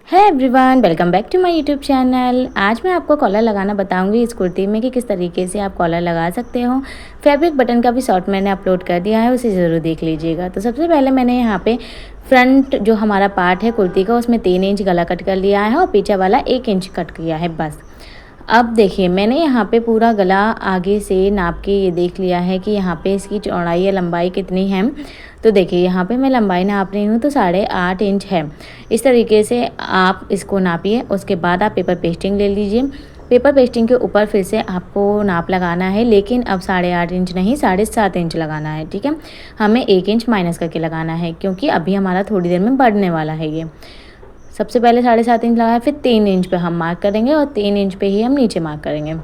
है everyone, welcome back to my YouTube channel. आज मैं आपको कॉलर लगाना बताऊंगी इस कुर्ती में कि किस तरीके से आप कॉलर लगा सकते हो। फैब्रिक बटन का भी शॉर्ट मैंने अपलोड कर दिया है, उसे ज़रूर देख लीजिएगा। तो सबसे पहले मैंने यहाँ पे फ्रंट जो हमारा पार्ट है कुर्ती का उसमें 3 इंच गला कट कर लिया है और पीछे वाला 1 इंच कट किया है बस। अब देखिए मैंने यहाँ पे पूरा गला आगे से नाप के ये देख लिया है कि यहाँ पे इसकी चौड़ाई या लंबाई कितनी है। तो देखिए यहाँ पे मैं लंबाई नाप रही हूँ तो 8.5 इंच है। इस तरीके से आप इसको नापिए। उसके बाद आप पेपर पेस्टिंग ले लीजिए। पेपर पेस्टिंग के ऊपर फिर से आपको नाप लगाना है, लेकिन अब 8.5 इंच नहीं 7.5 इंच लगाना है। ठीक है, हमें 1 इंच माइनस करके लगाना है क्योंकि अभी हमारा थोड़ी देर में बढ़ने वाला है। ये सबसे पहले 7.5 इंच लगाया, फिर 3 इंच पे हम मार्क करेंगे और 3 इंच पे ही हम नीचे मार्क करेंगे।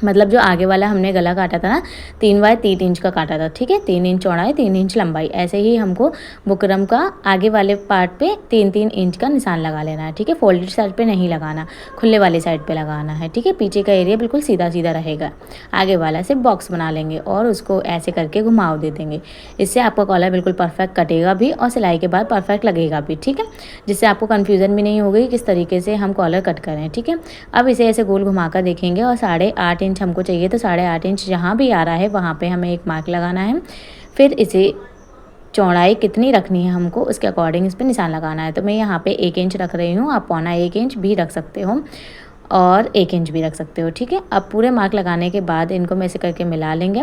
मतलब जो आगे वाला हमने गला काटा था ना 3 बाय 3 इंच का काटा था। ठीक है, 3 इंच चौड़ाई 3 इंच लंबाई, ऐसे ही हमको बुकरम का आगे वाले पार्ट पे 3-3 इंच का निशान लगा लेना है। ठीक है, फोल्डेड साइड पे नहीं लगाना, खुले वाली साइड पे लगाना है। ठीक है, पीछे का एरिया बिल्कुल सीधा सीधा रहेगा। आगे वाला सिर्फ बॉक्स बना लेंगे और उसको ऐसे करके घुमाव दे देंगे। इससे आपका कॉलर बिल्कुल परफेक्ट कटेगा भी और सिलाई के बाद परफेक्ट लगेगा भी। ठीक है, जिससे आपको कन्फ्यूज़न भी नहीं होगी किस तरीके से हम कॉलर कट करें। ठीक है, अब इसे ऐसे गोल घुमा कर देखेंगे और 8.5 इंच हमको चाहिए, तो 8.5 इंच जहाँ भी आ रहा है वहाँ पे हमें एक मार्क लगाना है। फिर इसे चौड़ाई कितनी रखनी है हमको उसके अकॉर्डिंग इस पर निशान लगाना है। तो मैं यहाँ पे 1 इंच रख रही हूँ, आप 1.25 इंच भी रख सकते हो और 1 इंच भी रख सकते हो। ठीक है, अब पूरे मार्क लगाने के बाद इनको मैं ऐसे करके मिला लेंगे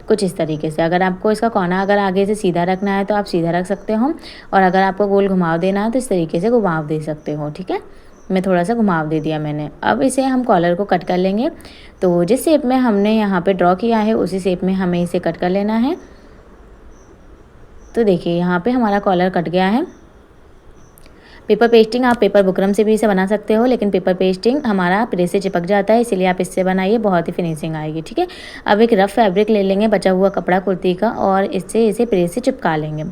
कुछ इस तरीके से। अगर आपको इसका कोना अगर आगे से सीधा रखना है तो आप सीधा रख सकते हो, और अगर आपको गोल घुमाव देना है तो इस तरीके से घुमाव दे सकते हो। ठीक है, मैं थोड़ा सा घुमाव दे दिया मैंने। अब इसे हम कॉलर को कट कर लेंगे। तो जिस शेप में हमने यहाँ पे ड्रॉ किया है उसी शेप में हमें इसे कट कर लेना है। तो देखिए यहाँ पे हमारा कॉलर कट गया है। पेपर पेस्टिंग आप पेपर बुकरम से भी इसे बना सकते हो, लेकिन पेपर पेस्टिंग हमारा प्रेस से चिपक जाता है, इसलिए आप इससे बनाइए, बहुत ही फिनिशिंग आएगी। ठीक है, अब एक रफ फैब्रिक ले लेंगे बचा हुआ कपड़ा कुर्ती का और इससे इसे प्रेस से चिपका लेंगे।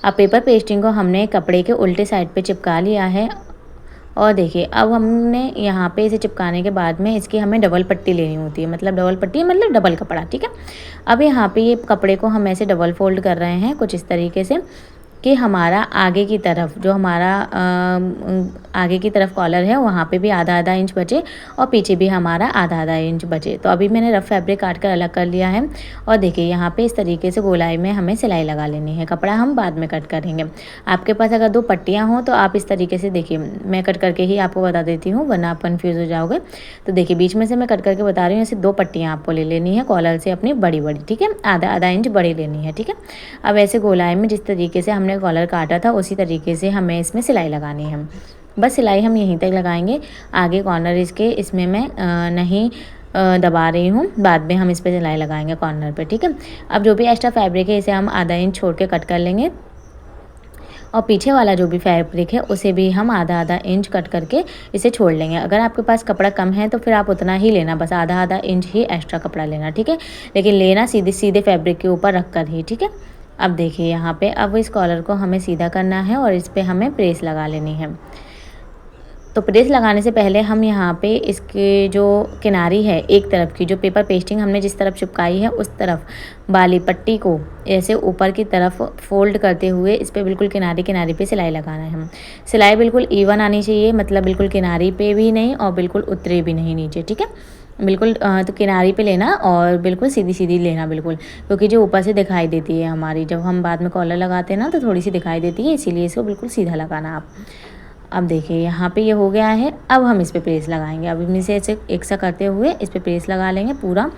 अब पेपर पेस्टिंग को हमने कपड़े के उल्टे साइड पे चिपका लिया है और देखिए अब हमने यहाँ पे इसे चिपकाने के बाद में इसकी हमें डबल पट्टी लेनी होती है, मतलब डबल पट्टी मतलब डबल कपड़ा। ठीक है, अब यहाँ पे ये कपड़े को हम ऐसे डबल फोल्ड कर रहे हैं कुछ इस तरीके से कि हमारा आगे की तरफ जो हमारा आगे की तरफ कॉलर है वहाँ पे भी आधा इंच बचे और पीछे भी हमारा आधा इंच बचे। तो अभी मैंने रफ फैब्रिक काट कर अलग कर लिया है और देखिए यहाँ पे इस तरीके से गोलाई में हमें सिलाई लगा लेनी है। कपड़ा हम बाद में कट करेंगे। आपके पास अगर 2 पट्टियाँ हों तो आप इस तरीके से देखिए, मैं कट करके ही आपको बता देती हूँ वरना आप कन्फ्यूज़ हो जाओगे। तो देखिए बीच में से मैं कट करके बता रही हूँ, ऐसे 2 पट्टियाँ आपको ले लेनी है कॉलर से अपनी बड़ी बड़ी। ठीक है, आधा इंच बड़ी लेनी है। ठीक है, अब ऐसे गोलाई में जिस तरीके से हमने कॉलर काटा था उसी तरीके से हमें इसमें सिलाई लगानी है। बस सिलाई हम यहीं तक लगाएंगे, आगे कॉर्नर इसके इसमें मैं नहीं दबा रही हूँ, बाद में हम इस पर सिलाई लगाएंगे कॉर्नर पे। ठीक है, अब जो भी एक्स्ट्रा फैब्रिक है इसे हम आधा इंच छोड़ के कट कर लेंगे और पीछे वाला जो भी फैब्रिक है उसे भी हम आधा इंच कट करके इसे छोड़ लेंगे। अगर आपके पास कपड़ा कम है तो फिर आप उतना ही लेना, बस आधा इंच ही एक्स्ट्रा कपड़ा लेना। ठीक है, लेकिन लेना सीधे सीधे फैब्रिक के ऊपर रख कर ही। ठीक है, अब देखिए यहाँ पे अब इस कॉलर को हमें सीधा करना है और इस पे हमें प्रेस लगा लेनी है। तो प्रेस लगाने से पहले हम यहाँ पे इसके जो किनारी है एक तरफ की, जो पेपर पेस्टिंग हमने जिस तरफ चिपकाई है उस तरफ वाली पट्टी को ऐसे ऊपर की तरफ फोल्ड करते हुए इस पर बिल्कुल किनारी किनारी पे सिलाई लगाना है। हम सिलाई बिल्कुल इवन आनी चाहिए, मतलब बिल्कुल किनारी पे भी नहीं और बिल्कुल उतरे भी नहीं नीचे। ठीक है, बिल्कुल तो किनारी पे लेना और बिल्कुल सीधी सीधी लेना बिल्कुल, क्योंकि जो ऊपर से दिखाई देती है हमारी, जब हम बाद में कॉलर लगाते हैं ना तो थोड़ी सी दिखाई देती है, इसीलिए इसको बिल्कुल सीधा लगाना आप। अब देखिए यहाँ पे ये हो गया है। अब हम इस पर प्रेस लगाएंगे। अब इनमें से ऐसे एक सा करते हुए इस पर प्रेस लगा लेंगे पूरा।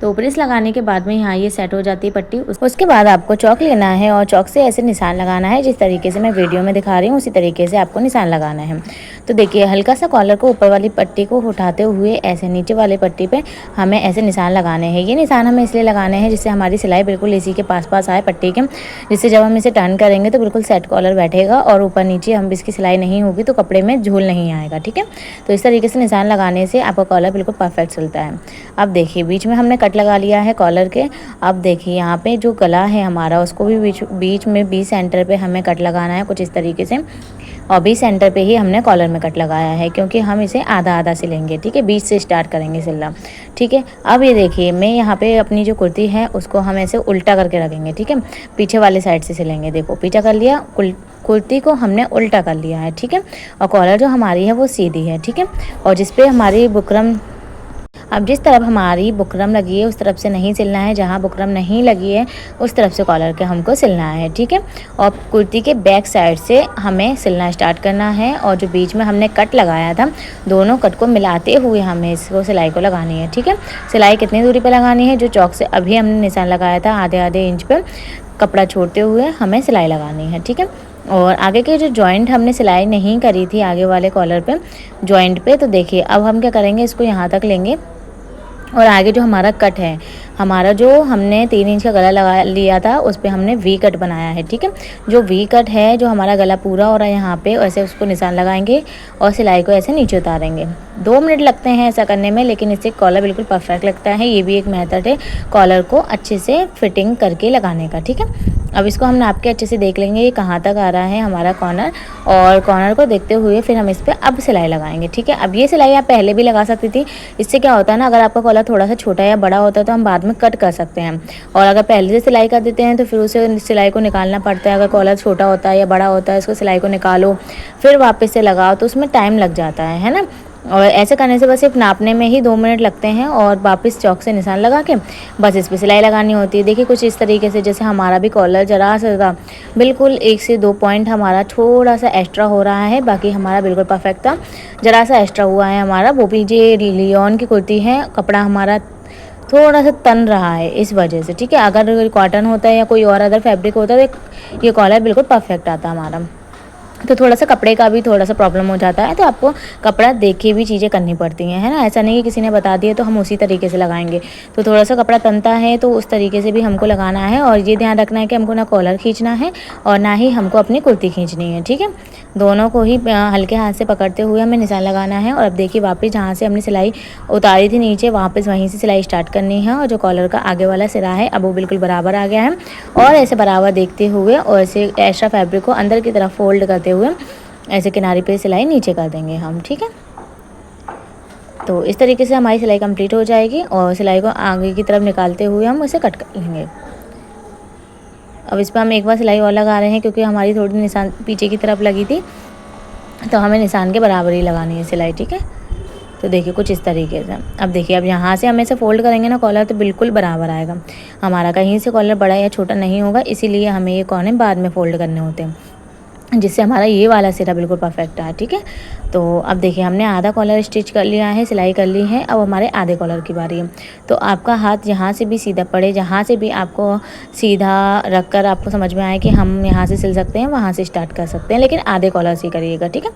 तो प्रेस लगाने के बाद में यहाँ ये सेट हो जाती है पट्टी। उसके बाद आपको चौक लेना है और चौक से ऐसे निशान लगाना है, जिस तरीके से मैं वीडियो में दिखा रही हूँ उसी तरीके से आपको निशान लगाना है। तो देखिए हल्का सा कॉलर को ऊपर वाली पट्टी को उठाते हुए ऐसे नीचे वाली पट्टी पे हमें ऐसे निशान लगाने हैं। ये निशान हमें इसलिए लगाने हैं जिससे हमारी सिलाई बिल्कुल इसी के पास आए पट्टी के, जिससे जब हम इसे टर्न करेंगे तो बिल्कुल सेट कॉलर बैठेगा और ऊपर नीचे हम इसकी सिलाई नहीं होगी तो कपड़े में झूल नहीं आएगा। ठीक है, तो इस तरीके से निशान लगाने से आपका कॉलर बिल्कुल परफेक्ट चलता है। अब देखिए बीच में हमने कट लगा लिया है कॉलर के। अब देखिए यहाँ पे जो गला है हमारा उसको भी बीच में 20 सेंटर पे हमें कट लगाना है कुछ इस तरीके से। और बीच सेंटर पे ही हमने कॉलर में कट लगाया है, क्योंकि हम इसे आधा आधा सिलेंगे, ठीक है, बीच से स्टार्ट करेंगे सिलना, ठीक है। अब ये देखिए मैं यहाँ पे अपनी जो कुर्ती है उसको हम ऐसे उल्टा करके रखेंगे, ठीक है, पीछे वाले साइड से सिलेंगे। देखो पीछा कर लिया, कुर्ती को हमने उल्टा कर लिया है, ठीक है, और कॉलर जो हमारी है वो सीधी है, ठीक है, और जिस पे हमारी बुकरम, अब जिस तरफ हमारी बुकरम लगी है उस तरफ से नहीं सिलना है, जहाँ बुकरम नहीं लगी है उस तरफ से कॉलर के हमको सिलना है, ठीक है। और कुर्ती के बैक साइड से हमें सिलना स्टार्ट करना है, और जो बीच में हमने कट लगाया था दोनों कट को मिलाते हुए हमें इसको सिलाई को लगानी है, ठीक है। सिलाई कितनी दूरी पर लगानी है, जो चौक से अभी हमने निशान लगाया था आधे आधे इंच पर कपड़ा छोड़ते हुए हमें सिलाई लगानी है, ठीक है। और आगे के जो जॉइंट हमने सिलाई नहीं करी थी आगे वाले कॉलर पे जॉइंट पे, तो देखिए अब हम क्या करेंगे, इसको यहाँ तक लेंगे और आगे जो हमारा कट है, हमारा जो हमने 3 इंच का गला लगा लिया था उस पर हमने वी कट बनाया है, ठीक है। जो वी कट है, जो हमारा गला पूरा हो रहा है यहाँ पे, ऐसे उसको निशान लगाएंगे और सिलाई को ऐसे नीचे उतारेंगे। 2 मिनट लगते हैं ऐसा करने में, लेकिन इससे कॉलर बिल्कुल परफेक्ट लगता है। ये भी एक मेथड है कॉलर को अच्छे से फिटिंग करके लगाने का, ठीक है। अब इसको हम नाप के अच्छे से देख लेंगे ये कहाँ तक आ रहा है हमारा कॉर्नर, और कॉर्नर को देखते हुए फिर हम इस पर अब सिलाई लगाएंगे, ठीक है। अब ये सिलाई आप पहले भी लगा सकती थी, इससे क्या होता है ना, अगर आपका कॉलर थोड़ा सा छोटा या बड़ा होता है तो हम बाद में कट कर सकते हैं, और अगर पहले से सिलाई कर देते हैं तो फिर उसे सिलाई को निकालना पड़ता है। अगर कॉलर छोटा होता है या बड़ा होता है उसको सिलाई को निकालो फिर वापस से लगाओ तो उसमें टाइम लग जाता है ना। और ऐसे करने से बस सिर्फ नापने में ही 2 मिनट लगते हैं, और वापस चौक से निशान लगा के बस इस पर सिलाई लगानी होती है। देखिए कुछ इस तरीके से, जैसे हमारा भी कॉलर जरा सा बिल्कुल 1 से 2 पॉइंट हमारा थोड़ा सा एक्स्ट्रा हो रहा है, बाकी हमारा बिल्कुल परफेक्ट था, जरा सा एक्स्ट्रा हुआ है हमारा। वो भी ये लियोन की कुर्ती है, कपड़ा हमारा थोड़ा सा तन रहा है इस वजह से, ठीक है। अगर कॉटन होता है या कोई और अदर फैब्रिक होता है तो ये कॉलर बिल्कुल परफेक्ट आता हमारा। तो थोड़ा सा कपड़े का भी थोड़ा सा प्रॉब्लम हो जाता है, तो आपको कपड़ा देख के भी चीज़ें करनी पड़ती हैं, है ना। ऐसा नहीं कि किसी ने बता दिया तो हम उसी तरीके से लगाएंगे। तो थोड़ा सा कपड़ा तनता है तो उस तरीके से भी हमको लगाना है, और ये ध्यान रखना है कि हमको ना कॉलर खींचना है और ना ही हमको अपनी कुर्ती खींचनी है, ठीक है। दोनों को ही हल्के हाथ से पकड़ते हुए हमें निशान लगाना है। और अब देखिए वापस जहाँ से हमने सिलाई उतारी थी नीचे, वापस वहीं से सिलाई स्टार्ट करनी है, और जो कॉलर का आगे वाला सिरा है अब वो बिल्कुल बराबर आ गया है, और ऐसे बराबर देखते हुए और ऐसे एक्स्ट्रा फैब्रिक को अंदर की तरफ फोल्ड करते हुए ऐसे किनारे पे सिलाई नीचे कर देंगे हम, ठीक है। तो इस तरीके से हमारी सिलाई कंप्लीट हो जाएगी, और सिलाई को आगे की तरफ निकालते हुए हम उसे कट कर लेंगे। अब इस पर हम एक बार सिलाई और लगा रहे हैं, क्योंकि हमारी थोड़ी निशान पीछे की तरफ लगी थी, तो हमें निशान के बराबर ही लगानी है सिलाई, ठीक है। तो देखिए कुछ इस तरीके से। अब देखिए अब यहाँ से हम ऐसे फोल्ड करेंगे ना कॉलर, तो बिल्कुल बराबर आएगा हमारा, कहीं से कॉलर बड़ा या छोटा नहीं होगा, इसीलिए हमें ये कोने बाद में फोल्ड करने होते हैं, जिससे हमारा ये वाला सिरा बिल्कुल परफेक्ट है, ठीक है। तो अब देखिए हमने आधा कॉलर स्टिच कर लिया है, सिलाई कर ली है, अब हमारे आधे कॉलर की बारी है। तो आपका हाथ जहाँ से भी सीधा पड़े, जहाँ से भी आपको सीधा रखकर आपको समझ में आए कि हम यहाँ से सिल सकते हैं, वहाँ से स्टार्ट कर सकते हैं, लेकिन आधे कॉलर से करिएगा, ठीक है,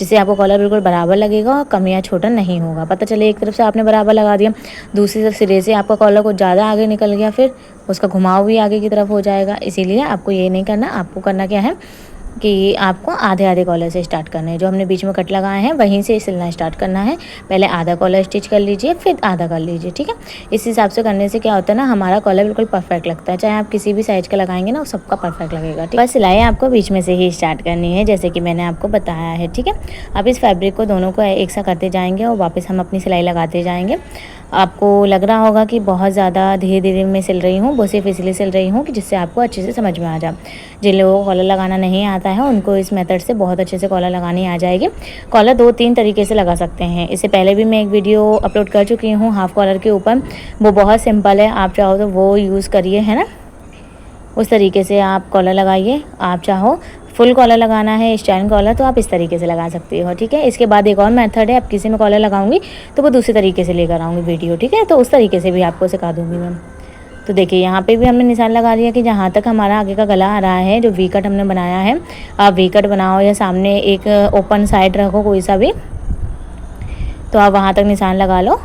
जिससे आपको कॉलर बिल्कुल बराबर लगेगा और कम या छोटा नहीं होगा। पता चले एक तरफ से आपने बराबर लगा दिया, दूसरी तरफ सिरे से आपका कॉलर कुछ ज़्यादा आगे निकल गया, फिर उसका घुमाव भी आगे की तरफ हो जाएगा। इसीलिए आपको ये नहीं करना, आपको करना क्या है कि आपको आधे आधे कॉलर से स्टार्ट करना है। जो हमने बीच में कट लगाए हैं वहीं से सिलना स्टार्ट करना है। पहले आधा कॉलर स्टिच कर लीजिए, फिर आधा कर लीजिए, ठीक है। इस हिसाब से करने से क्या होता है ना, हमारा कॉलर बिल्कुल परफेक्ट लगता है। चाहे आप किसी भी साइज का लगाएंगे ना, वो सबका परफेक्ट लगेगा, ठीक है। बस सिलाई आपको बीच में से ही स्टार्ट करनी है, जैसे कि मैंने आपको बताया है, ठीक है। अब इस फैब्रिक को दोनों को एक साथ करते जाएंगे और वापस हम अपनी सिलाई लगाते जाएंगे। आपको लग रहा होगा कि बहुत ज़्यादा धीरे धीरे मैं सिल रही हूँ, वो सिर्फ इसलिए सिल रही हूँ कि जिससे आपको अच्छे से समझ में आ जाए। जिन लोगों को कॉलर लगाना नहीं आता है उनको इस मेथड से बहुत अच्छे से कॉलर लगानी आ जाएगी। कॉलर 2-3 तरीके से लगा सकते हैं। इससे पहले भी मैं एक वीडियो अपलोड कर चुकी हूँ हाफ कॉलर के ऊपर, वो बहुत सिंपल है, आप चाहो तो वो यूज़ करिए, है ना। उस तरीके से आप कॉलर लगाइए। आप चाहो फुल कॉलर लगाना है, स्टैंड कॉलर, तो आप इस तरीके से लगा सकते हो, ठीक है। इसके बाद एक और मेथड है, अब किसी में कॉलर लगाऊंगी तो वो दूसरे तरीके से लेकर आऊँगी वीडियो, ठीक है। तो उस तरीके से भी आपको सिखा दूँगी मैं। तो देखिए यहाँ पे भी हमने निशान लगा दिया कि जहाँ तक हमारा आगे का गला आ रहा है, जो वी कट हमने बनाया है, आप वी कट बनाओ या सामने एक ओपन साइड रखो कोई सा भी, तो आप वहाँ तक निशान लगा लो।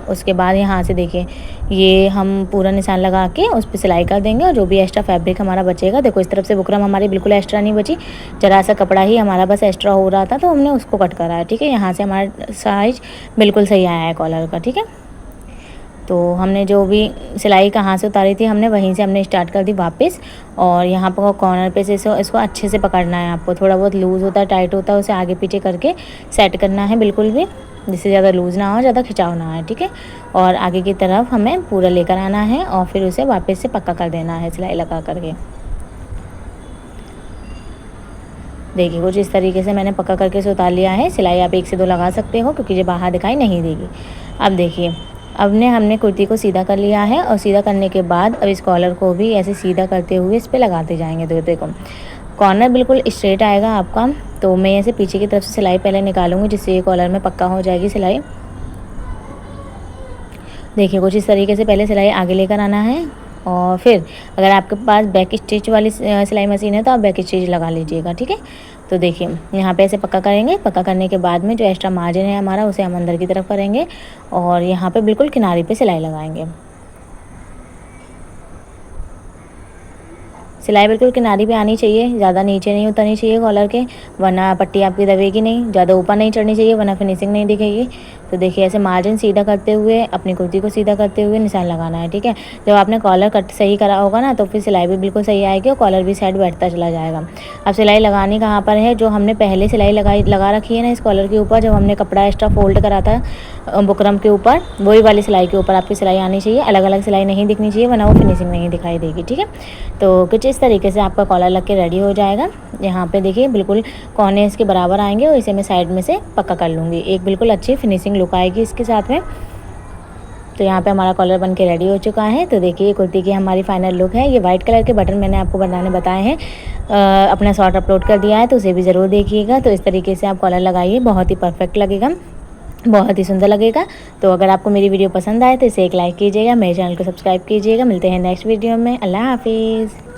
उसके बाद यहाँ से देखिए ये हम पूरा निशान लगा के उस पर सिलाई कर देंगे, और जो भी एक्स्ट्रा फैब्रिक हमारा बचेगा, देखो इस तरफ से बुकरम हमारी बिल्कुल एक्स्ट्रा नहीं बची, जरा सा कपड़ा ही हमारा बस एक्स्ट्रा हो रहा था, तो हमने उसको कट करा है, ठीक है। यहाँ से हमारा साइज बिल्कुल सही आया है कॉलर का, ठीक है। तो हमने जो भी सिलाई कहाँ से उतारी थी हमने वहीं से हमने स्टार्ट कर दी वापस। और यहाँ पर कॉर्नर पे से इसको अच्छे से पकड़ना है आपको। थोड़ा बहुत लूज़ होता है, टाइट होता है, उसे आगे पीछे करके सेट करना है बिल्कुल भी, जिससे ज़्यादा लूज़ ना हो, ज़्यादा खिंचाव ना आए, ठीक है। और आगे की तरफ हमें पूरा लेकर आना है और फिर उसे वापस से पक्का कर देना है सिलाई लगा करके। देखिए कुछ इस तरीके से मैंने पक्का करके इसे उतार लिया है। सिलाई आप 1 से 2 लगा सकते हो क्योंकि ये बाहर दिखाई नहीं देगी। अब देखिए हमने कुर्ती को सीधा कर लिया है और सीधा करने के बाद अब इस कॉलर को भी ऐसे सीधा करते हुए इस पे लगाते जाएंगे। तो देखो कॉर्नर बिल्कुल स्ट्रेट आएगा आपका। तो मैं ऐसे पीछे की तरफ से सिलाई पहले निकालूंगी जिससे ये कॉलर में पक्का हो जाएगी सिलाई। देखिए कुछ इस तरीके से पहले सिलाई आगे लेकर आना है और फिर अगर आपके पास बैक स्टिच वाली सिलाई मशीन है तो आप बैक स्टिच लगा लीजिएगा, ठीक है। तो देखिए यहाँ पे ऐसे पक्का करेंगे। पक्का करने के बाद में जो एक्स्ट्रा मार्जिन है हमारा उसे हम अंदर की तरफ करेंगे और यहाँ पे बिल्कुल किनारे पे सिलाई लगाएंगे। सिलाई बिल्कुल किनारी पे आनी चाहिए, ज़्यादा नीचे नहीं उतरनी चाहिए कॉलर के, वरना पट्टी आपकी दबेगी नहीं। ज़्यादा ऊपर नहीं चढ़नी चाहिए वरना फिनिशिंग नहीं दिखेगी। तो देखिए ऐसे मार्जिन सीधा करते हुए अपनी कुर्ती को सीधा करते हुए निशान लगाना है, ठीक है। जब आपने कॉलर कट सही करा होगा ना तो फिर सिलाई भी बिल्कुल सही आएगी और कॉलर भी साइड बैठता चला जाएगा। अब सिलाई लगानी कहाँ पर है, जो हमने पहले सिलाई लगा रखी है ना इस कॉलर के ऊपर, जब हमने कपड़ा एक्स्ट्रा फोल्ड करा था बुकरम के ऊपर, वही वाली सिलाई के ऊपर आपकी सिलाई आनी चाहिए। अलग अलग सिलाई नहीं दिखनी चाहिए वरना वो फिनिशिंग नहीं दिखाई देगी, ठीक है। तो कुछ इस तरीके से आपका कॉलर लग के रेडी हो जाएगा। यहाँ पे देखिए बिल्कुल कोने इसके बराबर आएंगे और इसे मैं साइड में से पक्का कर लूँगी। एक बिल्कुल अच्छी फिनिशिंग लुक आएगी इसके साथ में। तो यहाँ पे हमारा कॉलर बन के रेडी हो चुका है। तो देखिए कुर्ती की हमारी फाइनल लुक है। ये वाइट कलर के बटन मैंने आपको बनाने बताए हैं। अपना शॉर्ट अपलोड कर दिया है तो उसे भी ज़रूर देखिएगा। तो इस तरीके से आप कॉलर लगाइए, बहुत ही परफेक्ट लगेगा, बहुत ही सुंदर लगेगा। तो अगर आपको मेरी वीडियो पसंद आए तो इसे एक लाइक कीजिएगा, मेरे चैनल को सब्सक्राइब कीजिएगा। मिलते हैं नेक्स्ट वीडियो में। अल्लाह हाफिज़।